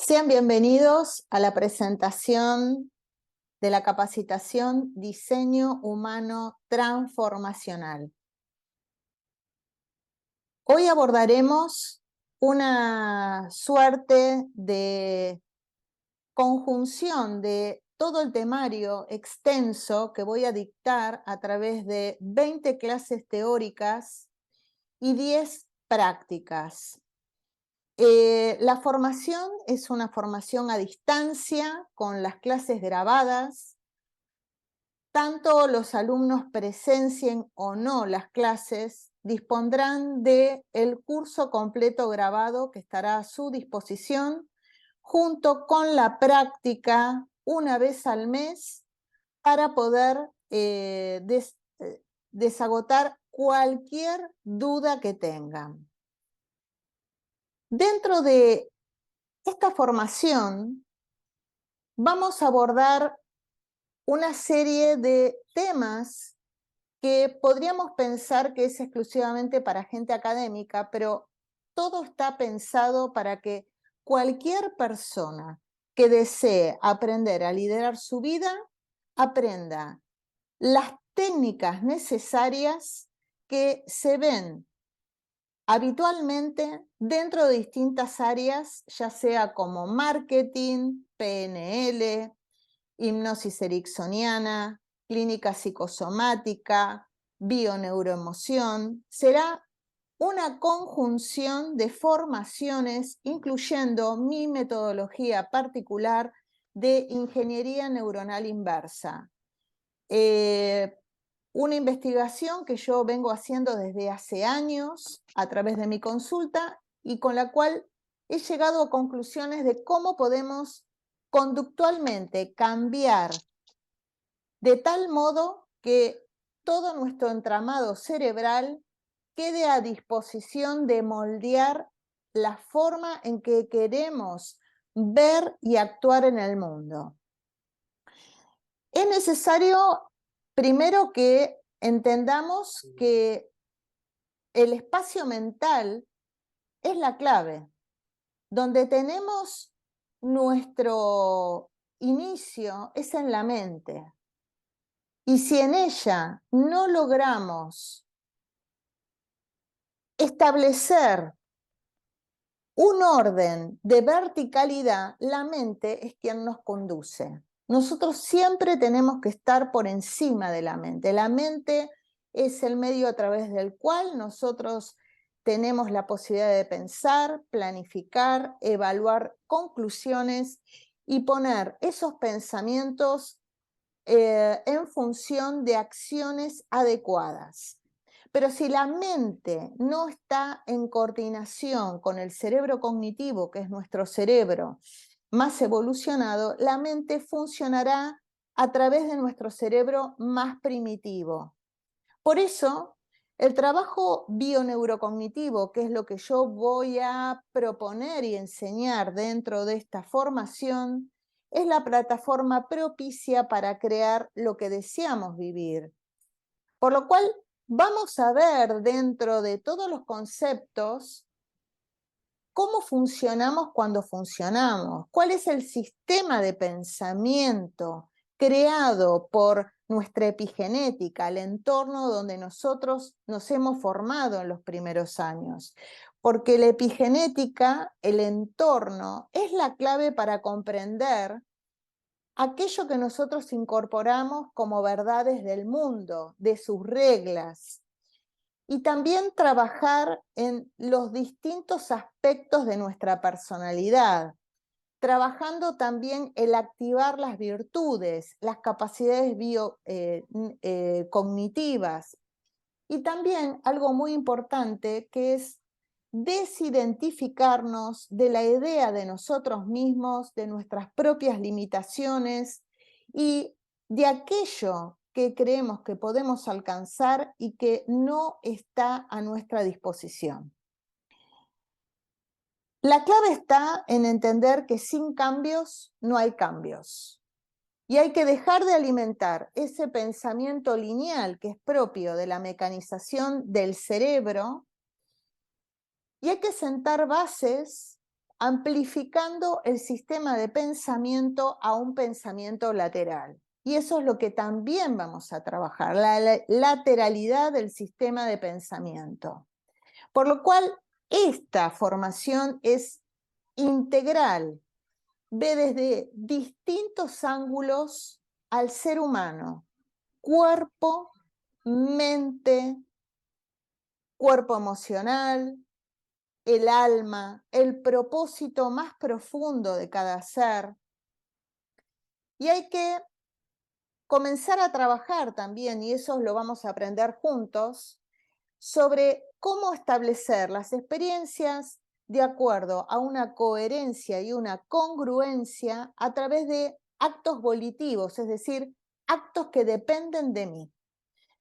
Sean bienvenidos a la presentación de la capacitación Diseño Humano Transformacional. Hoy abordaremos una suerte de conjunción de todo el temario extenso que voy a dictar a través de 20 clases teóricas y 10 prácticas. La formación es una formación a distancia con las clases grabadas. Tanto los alumnos presencien o no las clases, dispondrán del curso completo grabado que estará a su disposición, junto con la práctica una vez al mes para poder desagotar cualquier duda que tengan. Dentro de esta formación vamos a abordar una serie de temas que podríamos pensar que es exclusivamente para gente académica, pero todo está pensado para que cualquier persona que desee aprender a liderar su vida, aprenda las técnicas necesarias que se ven habitualmente dentro de distintas áreas, ya sea como marketing, PNL, hipnosis ericksoniana, clínica psicosomática, bioneuroemoción. Será una conjunción de formaciones, incluyendo mi metodología particular de ingeniería neuronal inversa. Una investigación que yo vengo haciendo desde hace años a través de mi consulta y con la cual he llegado a conclusiones de cómo podemos conductualmente cambiar de tal modo que todo nuestro entramado cerebral quede a disposición de moldear la forma en que queremos ver y actuar en el mundo. Es necesario primero que entendamos que el espacio mental es la clave, donde tenemos nuestro inicio es en la mente. Y si en ella no logramos establecer un orden de verticalidad, la mente es quien nos conduce. Nosotros siempre tenemos que estar por encima de la mente. La mente es el medio a través del cual nosotros tenemos la posibilidad de pensar, planificar, evaluar conclusiones y poner esos pensamientos en función de acciones adecuadas. Pero si la mente no está en coordinación con el cerebro cognitivo, que es nuestro cerebro más evolucionado, la mente funcionará a través de nuestro cerebro más primitivo. Por eso, el trabajo bioneurocognitivo, que es lo que yo voy a proponer y enseñar dentro de esta formación, es la plataforma propicia para crear lo que deseamos vivir. Por lo cual, vamos a ver dentro de todos los conceptos cómo funcionamos cuando funcionamos, cuál es el sistema de pensamiento creado por nuestra epigenética, el entorno donde nosotros nos hemos formado en los primeros años. Porque la epigenética, el entorno, es la clave para comprender aquello que nosotros incorporamos como verdades del mundo, de sus reglas, y también trabajar en los distintos aspectos de nuestra personalidad, trabajando también el activar las virtudes, las capacidades cognitivas, y también algo muy importante que es desidentificarnos de la idea de nosotros mismos, de nuestras propias limitaciones y de aquello que creemos que podemos alcanzar y que no está a nuestra disposición. La clave está en entender que sin cambios no hay cambios. Y hay que dejar de alimentar ese pensamiento lineal que es propio de la mecanización del cerebro, y hay que sentar bases amplificando el sistema de pensamiento a un pensamiento lateral. Y eso es lo que también vamos a trabajar, la lateralidad del sistema de pensamiento. Por lo cual, esta formación es integral, ve desde distintos ángulos al ser humano: cuerpo, mente, cuerpo emocional, el alma, el propósito más profundo de cada ser. Y hay que comenzar a trabajar también, y eso lo vamos a aprender juntos, sobre cómo establecer las experiencias de acuerdo a una coherencia y una congruencia a través de actos volitivos, es decir, actos que dependen de mí.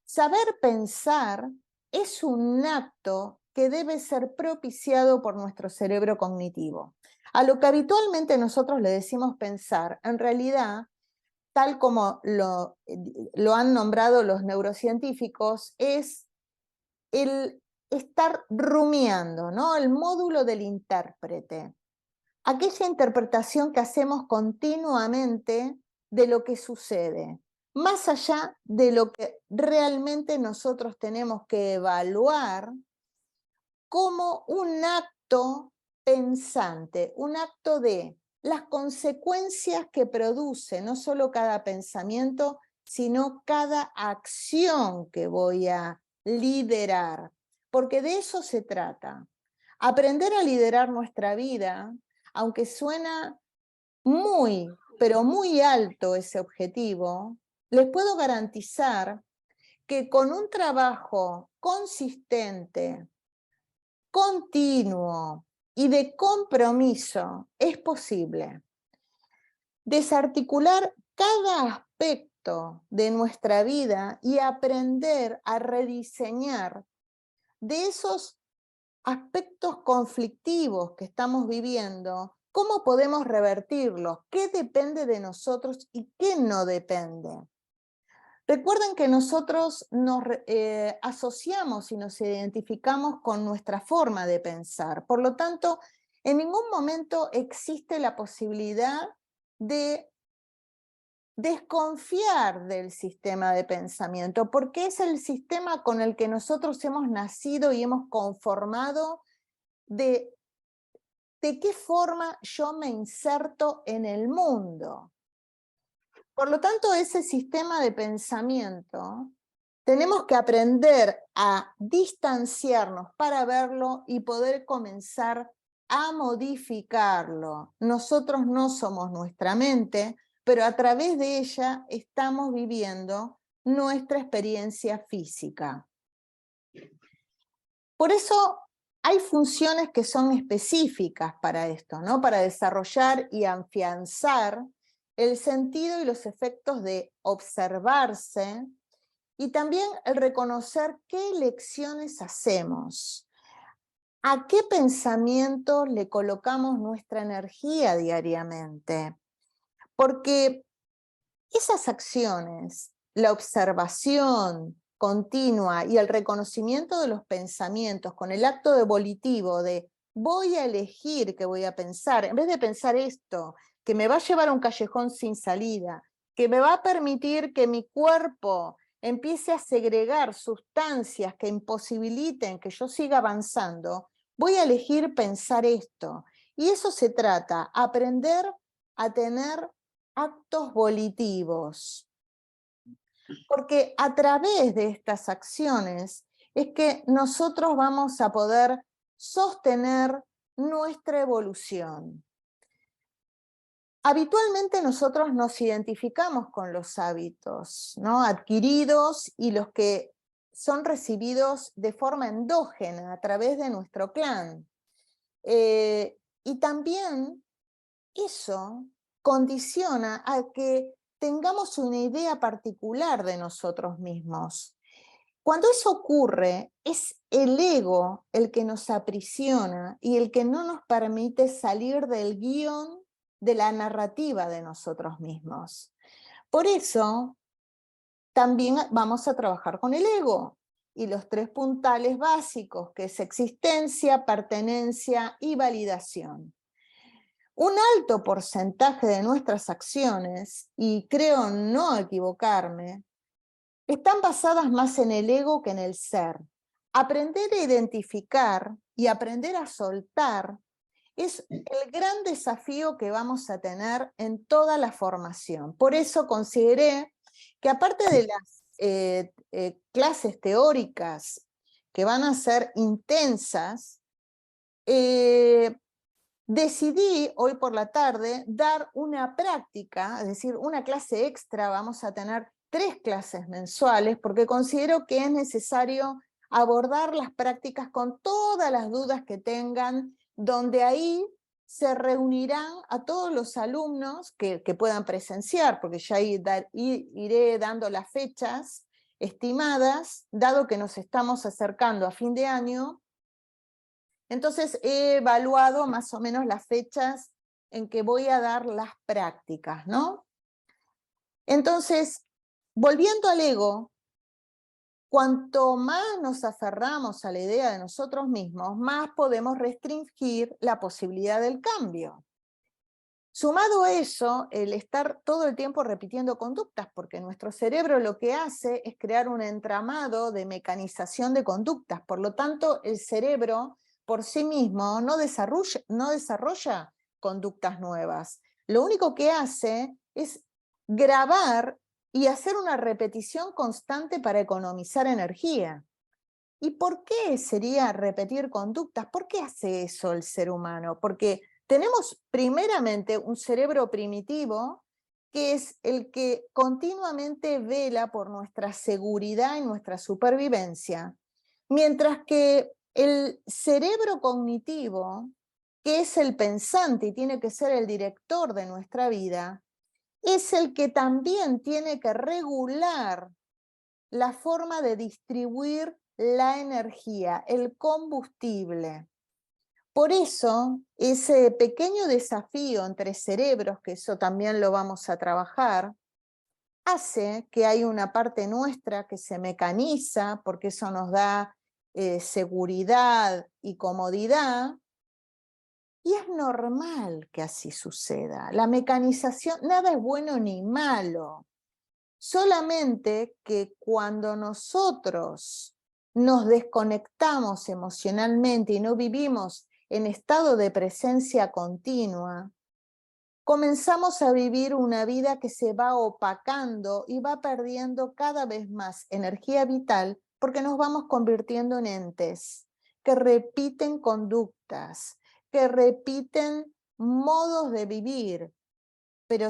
Saber pensar es un acto que debe ser propiciado por nuestro cerebro cognitivo. A lo que habitualmente nosotros le decimos pensar, en realidad, tal como lo han nombrado los neurocientíficos, es el estar rumiando, ¿no? El módulo del intérprete. Aquella interpretación que hacemos continuamente de lo que sucede, más allá de lo que realmente nosotros tenemos que evaluar como un acto pensante, un acto de las consecuencias que produce no solo cada pensamiento, sino cada acción que voy a liderar, porque de eso se trata. Aprender a liderar nuestra vida, aunque suena muy, pero muy alto ese objetivo, les puedo garantizar que con un trabajo consistente, continuo y de compromiso es posible desarticular cada aspecto de nuestra vida y aprender a rediseñar de esos aspectos conflictivos que estamos viviendo, cómo podemos revertirlos, qué depende de nosotros y qué no depende. Recuerden que nosotros nos asociamos y nos identificamos con nuestra forma de pensar. Por lo tanto, en ningún momento existe la posibilidad de desconfiar del sistema de pensamiento, porque es el sistema con el que nosotros hemos nacido y hemos conformado de qué forma yo me inserto en el mundo. Por lo tanto, ese sistema de pensamiento tenemos que aprender a distanciarnos para verlo y poder comenzar a modificarlo. Nosotros no somos nuestra mente, pero a través de ella estamos viviendo nuestra experiencia física. Por eso hay funciones que son específicas para esto, ¿no? Para desarrollar y afianzar el sentido y los efectos de observarse, y también el reconocer qué elecciones hacemos, a qué pensamiento le colocamos nuestra energía diariamente. Porque esas acciones, la observación continua y el reconocimiento de los pensamientos con el acto de volitivo de voy a elegir qué voy a pensar, en vez de pensar esto, que me va a llevar a un callejón sin salida, que me va a permitir que mi cuerpo empiece a segregar sustancias que imposibiliten que yo siga avanzando, voy a elegir pensar esto. Y eso se trata, aprender a tener actos volitivos. Porque a través de estas acciones es que nosotros vamos a poder sostener nuestra evolución. Habitualmente nosotros nos identificamos con los hábitos, ¿no?, adquiridos y los que son recibidos de forma endógena a través de nuestro clan. Y también eso condiciona a que tengamos una idea particular de nosotros mismos. Cuando eso ocurre, es el ego el que nos aprisiona y el que no nos permite salir del guión de la narrativa de nosotros mismos. Por eso, también vamos a trabajar con el ego y los 3 puntales básicos, que es existencia, pertenencia y validación. Un alto porcentaje de nuestras acciones, y creo no equivocarme, están basadas más en el ego que en el ser. Aprender a identificar y aprender a soltar es el gran desafío que vamos a tener en toda la formación. Por eso consideré que aparte de las clases teóricas que van a ser intensas, decidí hoy por la tarde dar una práctica, es decir, una clase extra. Vamos a tener 3 clases mensuales porque considero que es necesario abordar las prácticas con todas las dudas que tengan, donde ahí se reunirán a todos los alumnos que puedan presenciar, porque ya iré dando las fechas estimadas, dado que nos estamos acercando a fin de año. Entonces he evaluado más o menos las fechas en que voy a dar las prácticas, ¿no? Entonces, volviendo al ego, cuanto más nos aferramos a la idea de nosotros mismos, más podemos restringir la posibilidad del cambio. Sumado a eso, el estar todo el tiempo repitiendo conductas, porque nuestro cerebro lo que hace es crear un entramado de mecanización de conductas. Por lo tanto, el cerebro por sí mismo no desarrolla conductas nuevas. Lo único que hace es grabar y hacer una repetición constante para economizar energía. ¿Y por qué sería repetir conductas? ¿Por qué hace eso el ser humano? Porque tenemos primeramente un cerebro primitivo que es el que continuamente vela por nuestra seguridad y nuestra supervivencia, mientras que el cerebro cognitivo, que es el pensante y tiene que ser el director de nuestra vida, es el que también tiene que regular la forma de distribuir la energía, el combustible. Por eso, ese pequeño desafío entre cerebros, que eso también lo vamos a trabajar, hace que hay una parte nuestra que se mecaniza, porque eso nos da seguridad y comodidad, y es normal que así suceda. La mecanización, nada es bueno ni malo. Solamente que cuando nosotros nos desconectamos emocionalmente y no vivimos en estado de presencia continua, comenzamos a vivir una vida que se va opacando y va perdiendo cada vez más energía vital porque nos vamos convirtiendo en entes que repiten conductas, que repiten modos de vivir, pero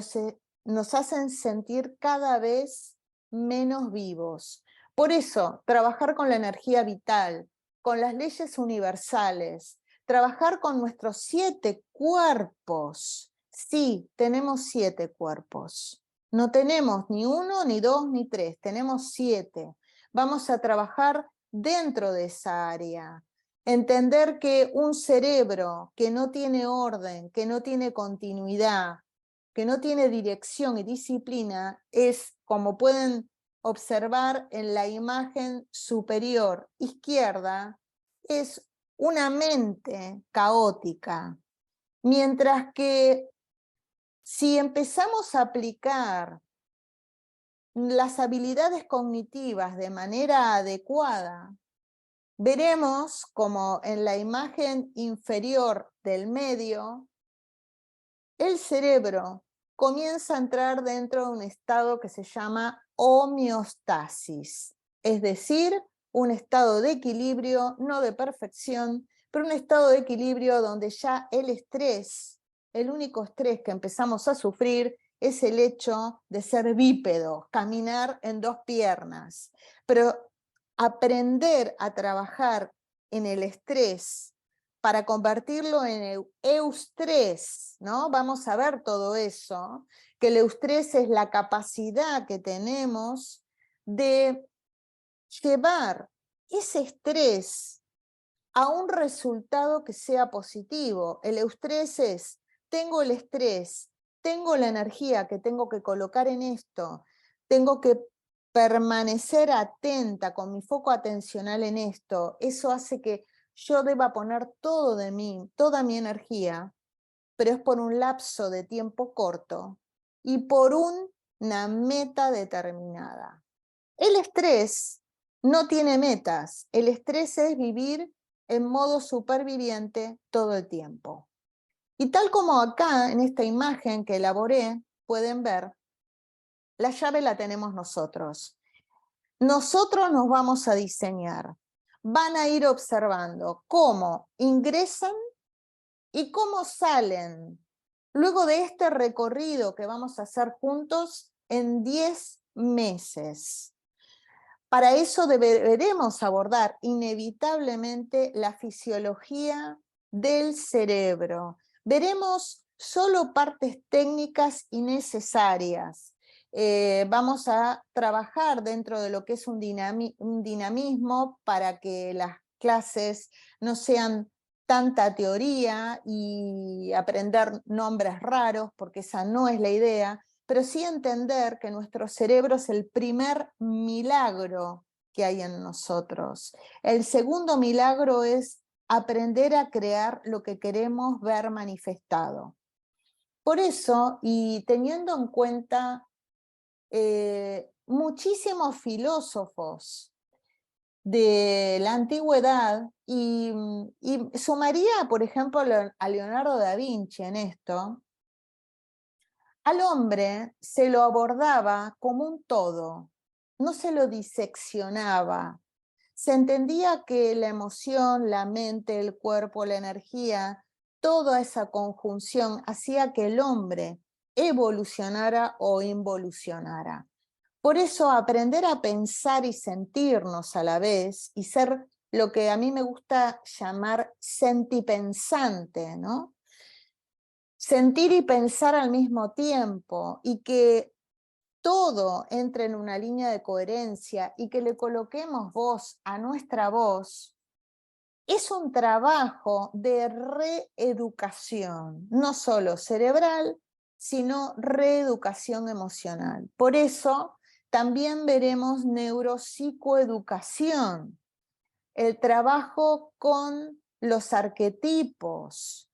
nos hacen sentir cada vez menos vivos. Por eso, trabajar con la energía vital, con las leyes universales, trabajar con nuestros 7 cuerpos. Sí, tenemos 7 cuerpos. No tenemos ni 1, ni 2, ni 3, tenemos 7. Vamos a trabajar dentro de esa área. Entender que un cerebro que no tiene orden, que no tiene continuidad, que no tiene dirección y disciplina, es, como pueden observar en la imagen superior izquierda, es una mente caótica. Mientras que si empezamos a aplicar las habilidades cognitivas de manera adecuada, veremos como en la imagen inferior del medio, el cerebro comienza a entrar dentro de un estado que se llama homeostasis, es decir, un estado de equilibrio, no de perfección, pero un estado de equilibrio donde ya el estrés, el único estrés que empezamos a sufrir es el hecho de ser bípedos, caminar en 2 piernas. Pero aprender a trabajar en el estrés para convertirlo en eustrés, ¿no? Vamos a ver todo eso, que el eustrés es la capacidad que tenemos de llevar ese estrés a un resultado que sea positivo. El eustrés es, tengo el estrés, tengo la energía que tengo que colocar en esto, tengo que permanecer atenta con mi foco atencional en esto. Eso hace que yo deba poner todo de mí, toda mi energía pero es por un lapso de tiempo corto y por una meta determinada. El estrés no tiene metas, el estrés es vivir en modo superviviente todo el tiempo. Y tal como acá, en esta imagen que elaboré, pueden ver, la llave la tenemos nosotros. Nosotros nos vamos a diseñar. Van a ir observando cómo ingresan y cómo salen. Luego de este recorrido que vamos a hacer juntos en 10 meses. Para eso deberemos abordar inevitablemente la fisiología del cerebro. Veremos solo partes técnicas y necesarias. Vamos a trabajar dentro de lo que es un dinamismo para que las clases no sean tanta teoría y aprender nombres raros, porque esa no es la idea, pero sí entender que nuestro cerebro es el primer milagro que hay en nosotros. El segundo milagro es aprender a crear lo que queremos ver manifestado. Por eso, y teniendo en cuenta muchísimos filósofos de la antigüedad, y sumaría, por ejemplo, a Leonardo da Vinci en esto, al hombre se lo abordaba como un todo, no se lo diseccionaba. Se entendía que la emoción, la mente, el cuerpo, la energía, toda esa conjunción hacía que el hombre evolucionara o involucionara. Por eso aprender a pensar y sentirnos a la vez y ser lo que a mí me gusta llamar sentipensante, ¿no? Sentir y pensar al mismo tiempo y que todo entre en una línea de coherencia y que le coloquemos voz a nuestra voz, es un trabajo de reeducación, no solo cerebral, sino reeducación emocional. Por eso también veremos neuropsicoeducación, el trabajo con los arquetipos.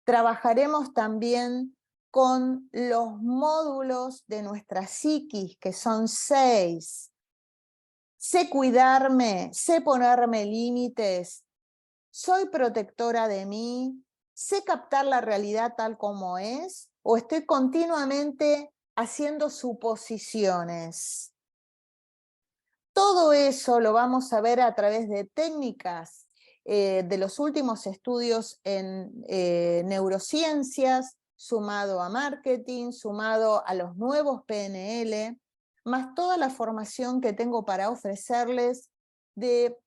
Trabajaremos también con los módulos de nuestra psiquis, que son 6. Sé cuidarme, sé ponerme límites, soy protectora de mí, sé captar la realidad tal como es, o estoy continuamente haciendo suposiciones. Todo eso lo vamos a ver a través de técnicas de los últimos estudios en neurociencias, sumado a marketing, sumado a los nuevos PNL, más toda la formación que tengo para ofrecerles de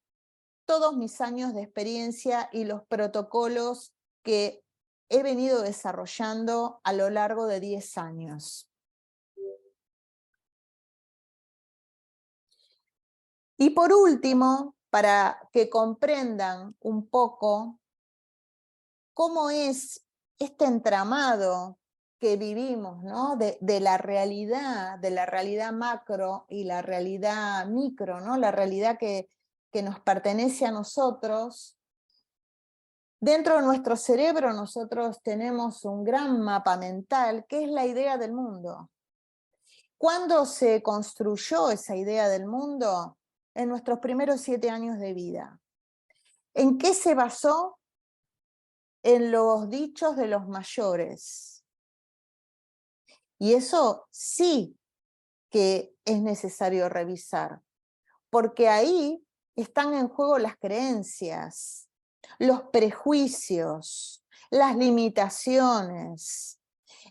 todos mis años de experiencia y los protocolos que he venido desarrollando a lo largo de 10 años. Y por último, para que comprendan un poco cómo es este entramado que vivimos, ¿no? de la realidad macro y la realidad micro, ¿no? La realidad que nos pertenece a nosotros. Dentro de nuestro cerebro nosotros tenemos un gran mapa mental que es la idea del mundo. ¿Cuándo se construyó esa idea del mundo? En nuestros primeros 7 años de vida. ¿En qué se basó? En los dichos de los mayores. Y eso sí que es necesario revisar, porque ahí están en juego las creencias, los prejuicios, las limitaciones.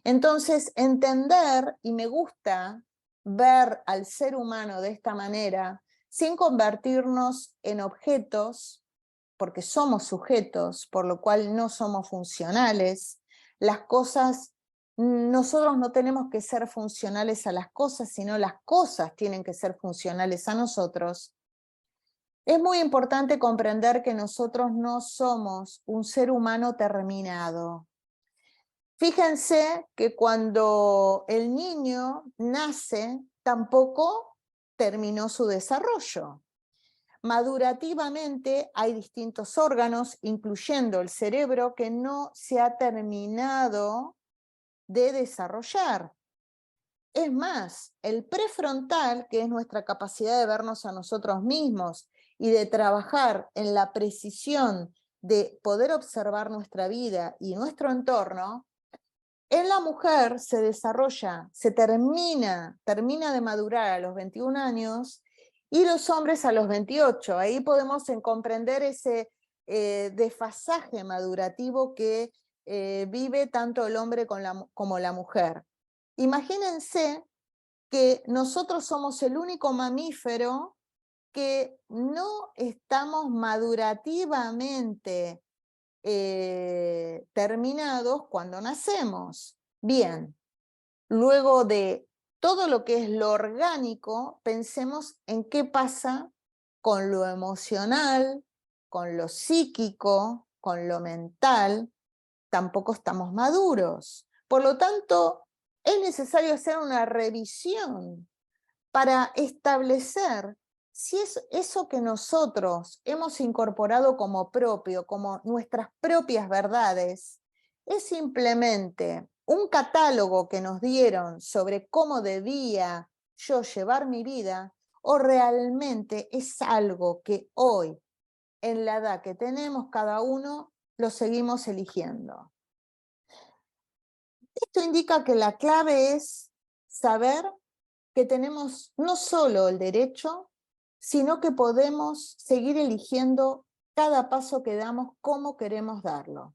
Entonces, entender, y me gusta ver al ser humano de esta manera, sin convertirnos en objetos, porque somos sujetos, por lo cual no somos funcionales. Las cosas, nosotros no tenemos que ser funcionales a las cosas, sino las cosas tienen que ser funcionales a nosotros. Es muy importante comprender que nosotros no somos un ser humano terminado. Fíjense que cuando el niño nace, tampoco terminó su desarrollo. Madurativamente hay distintos órganos, incluyendo el cerebro, que no se ha terminado de desarrollar. Es más, el prefrontal, que es nuestra capacidad de vernos a nosotros mismos y de trabajar en la precisión de poder observar nuestra vida y nuestro entorno, en la mujer se desarrolla, termina de madurar a los 21 años y los hombres a los 28. Ahí podemos comprender ese desfasaje madurativo que vive tanto el hombre como la mujer. Imagínense que nosotros somos el único mamífero que no estamos madurativamente terminados cuando nacemos. Bien, luego de todo lo que es lo orgánico, pensemos en qué pasa con lo emocional, con lo psíquico, con lo mental. Tampoco estamos maduros. Por lo tanto, es necesario hacer una revisión para establecer si es eso que nosotros hemos incorporado como propio, como nuestras propias verdades, es simplemente un catálogo que nos dieron sobre cómo debía yo llevar mi vida, o realmente es algo que hoy, en la edad que tenemos cada uno, lo seguimos eligiendo. Esto indica que la clave es saber que tenemos no solo el derecho, sino que podemos seguir eligiendo cada paso que damos, cómo queremos darlo.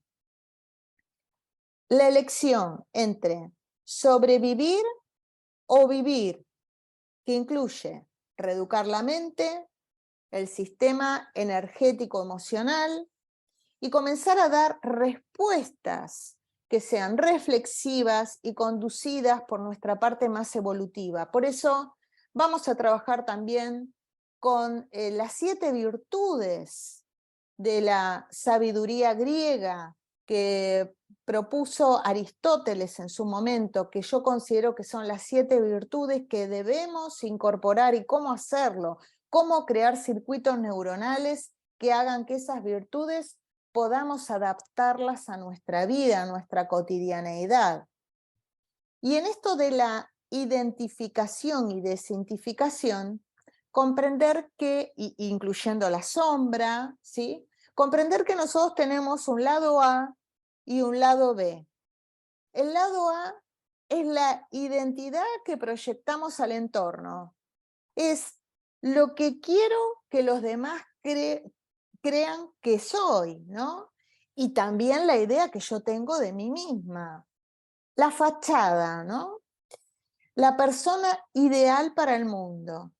La elección entre sobrevivir o vivir, que incluye reeducar la mente, el sistema energético emocional y comenzar a dar respuestas que sean reflexivas y conducidas por nuestra parte más evolutiva. Por eso vamos a trabajar también con las 7 virtudes de la sabiduría griega que propuso Aristóteles en su momento, que yo considero que son las 7 virtudes que debemos incorporar y cómo hacerlo, cómo crear circuitos neuronales que hagan que esas virtudes podamos adaptarlas a nuestra vida, a nuestra cotidianeidad. Y en esto de la identificación y desidentificación, comprender que, incluyendo la sombra, ¿sí? Comprender que nosotros tenemos un lado A y un lado B. El lado A es la identidad que proyectamos al entorno. Es lo que quiero que los demás crean que soy, ¿no? Y también la idea que yo tengo de mí misma. La fachada, ¿no? La persona ideal para el mundo.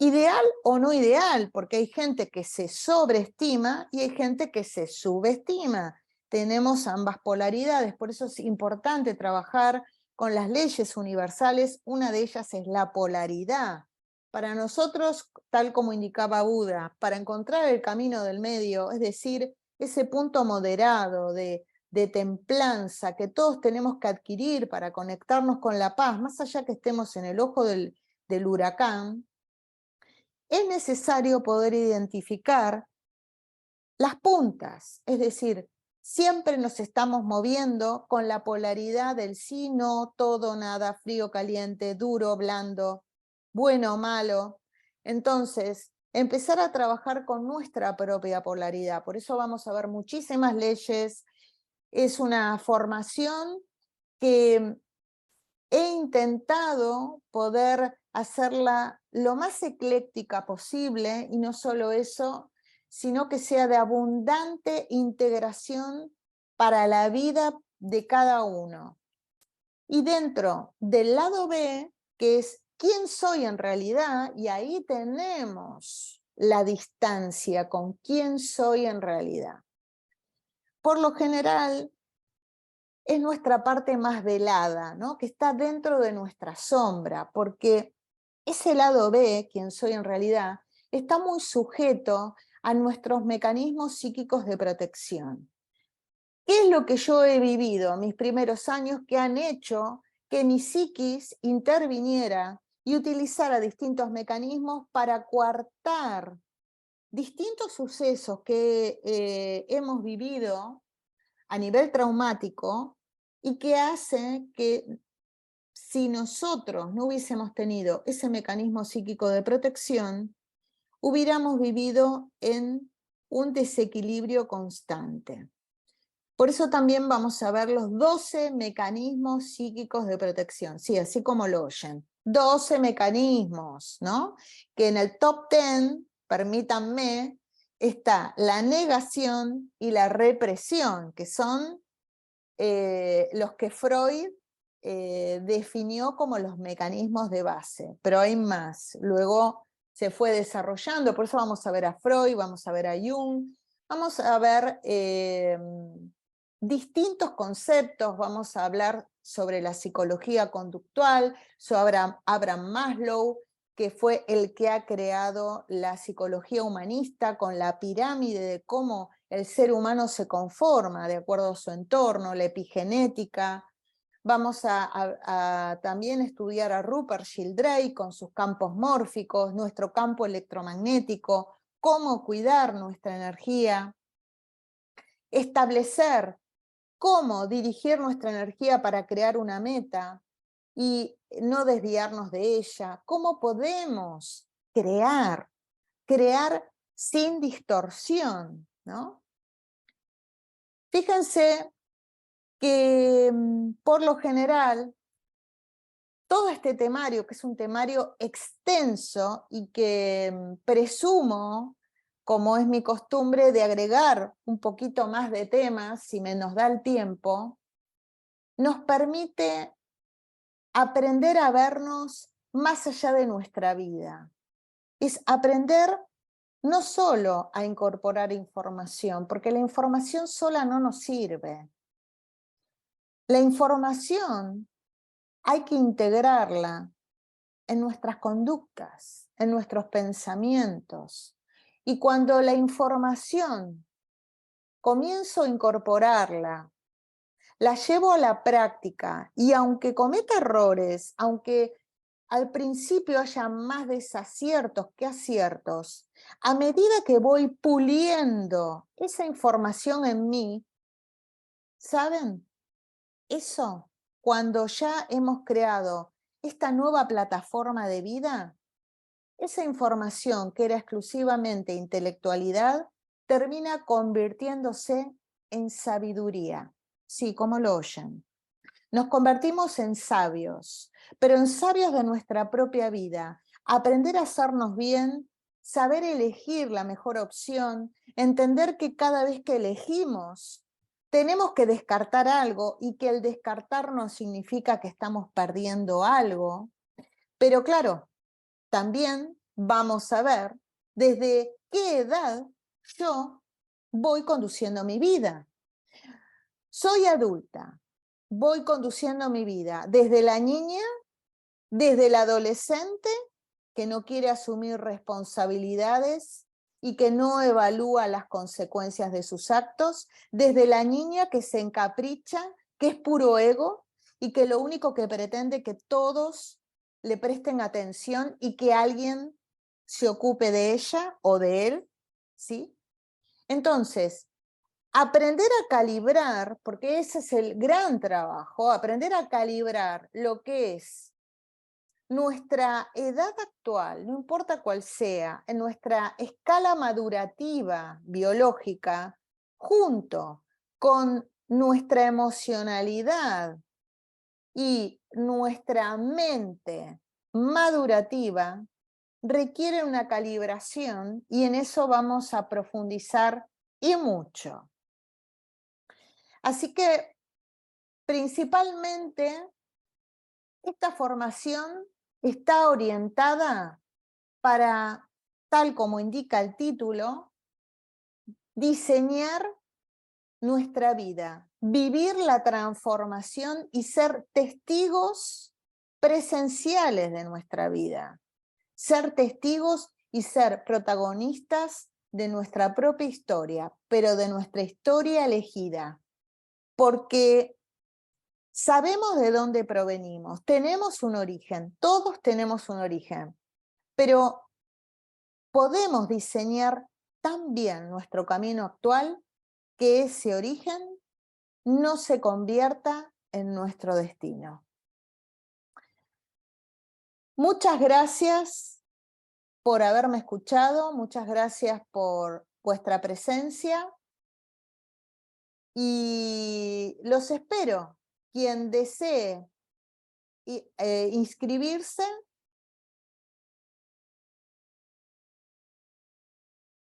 Ideal o no ideal, porque hay gente que se sobreestima y hay gente que se subestima. Tenemos ambas polaridades, por eso es importante trabajar con las leyes universales. Una de ellas es la polaridad. Para nosotros, tal como indicaba Buda, para encontrar el camino del medio, es decir, ese punto moderado de templanza que todos tenemos que adquirir para conectarnos con la paz, más allá que estemos en el ojo del huracán, es necesario poder identificar las puntas, es decir, siempre nos estamos moviendo con la polaridad del sí, no, todo, nada, frío, caliente, duro, blando, bueno, malo. Entonces, empezar a trabajar con nuestra propia polaridad. Por eso vamos a ver muchísimas leyes. Es una formación que he intentado poder hacerla lo más ecléctica posible, y no solo eso, sino que sea de abundante integración para la vida de cada uno. Y dentro del lado B, que es quién soy en realidad, y ahí tenemos la distancia con quién soy en realidad. Por lo general, es nuestra parte más velada, ¿no? Que está dentro de nuestra sombra, porque ese lado B, quien soy en realidad, está muy sujeto a nuestros mecanismos psíquicos de protección. ¿Qué es lo que yo he vivido mis primeros años que han hecho que mi psiquis interviniera y utilizara distintos mecanismos para coartar distintos sucesos que hemos vivido a nivel traumático y que hace que si nosotros no hubiésemos tenido ese mecanismo psíquico de protección, hubiéramos vivido en un desequilibrio constante. Por eso también vamos a ver los 12 mecanismos psíquicos de protección, sí, así como lo oyen. 12 mecanismos, ¿no? Que en el top 10, permítanme, está la negación y la represión, que son los que Freud definió como los mecanismos de base, pero hay más. Luego se fue desarrollando, por eso vamos a ver a Freud, vamos a ver a Jung, vamos a ver distintos conceptos, vamos a hablar sobre la psicología conductual, sobre Abraham Maslow, que fue el que ha creado la psicología humanista con la pirámide de cómo el ser humano se conforma de acuerdo a su entorno, la epigenética. Vamos a también estudiar a Rupert Sheldrake con sus campos mórficos, nuestro campo electromagnético, cómo cuidar nuestra energía, establecer cómo dirigir nuestra energía para crear una meta y no desviarnos de ella, cómo podemos crear sin distorsión, ¿no? Fíjense que por lo general todo este temario, que es un temario extenso y que presumo, como es mi costumbre, de agregar un poquito más de temas, si nos da el tiempo, nos permite aprender a vernos más allá de nuestra vida. Es aprender no solo a incorporar información, porque la información sola no nos sirve. La información hay que integrarla en nuestras conductas, en nuestros pensamientos. Y cuando la información comienzo a incorporarla, la llevo a la práctica y aunque cometa errores, aunque al principio haya más desaciertos que aciertos, a medida que voy puliendo esa información en mí, ¿saben? Eso, cuando ya hemos creado esta nueva plataforma de vida, esa información que era exclusivamente intelectualidad termina convirtiéndose en sabiduría. Sí, como lo oyen. Nos convertimos en sabios, pero en sabios de nuestra propia vida. Aprender a hacernos bien, saber elegir la mejor opción, entender que cada vez que elegimos tenemos que descartar algo y que el descartar no significa que estamos perdiendo algo. Pero claro, también vamos a ver desde qué edad yo voy conduciendo mi vida. Soy adulta, voy conduciendo mi vida desde la niña, desde el adolescente que no quiere asumir responsabilidades y que no evalúa las consecuencias de sus actos, desde la niña que se encapricha, que es puro ego y que lo único que pretende es que todos le presten atención y que alguien se ocupe de ella o de él, ¿sí? Entonces, aprender a calibrar, porque ese es el gran trabajo, aprender a calibrar lo que es nuestra edad actual, no importa cuál sea, en nuestra escala madurativa biológica, junto con nuestra emocionalidad y nuestra mente madurativa, requiere una calibración y en eso vamos a profundizar y mucho. Así que principalmente esta formación está orientada para, tal como indica el título, diseñar nuestra vida, vivir la transformación y ser testigos presenciales de nuestra vida. Ser testigos y ser protagonistas de nuestra propia historia, pero de nuestra historia elegida. Porque sabemos de dónde provenimos, tenemos un origen, todos tenemos un origen, pero podemos diseñar tan bien nuestro camino actual que ese origen no se convierta en nuestro destino. Muchas gracias por haberme escuchado, muchas gracias por vuestra presencia y los espero. Quien desee inscribirse,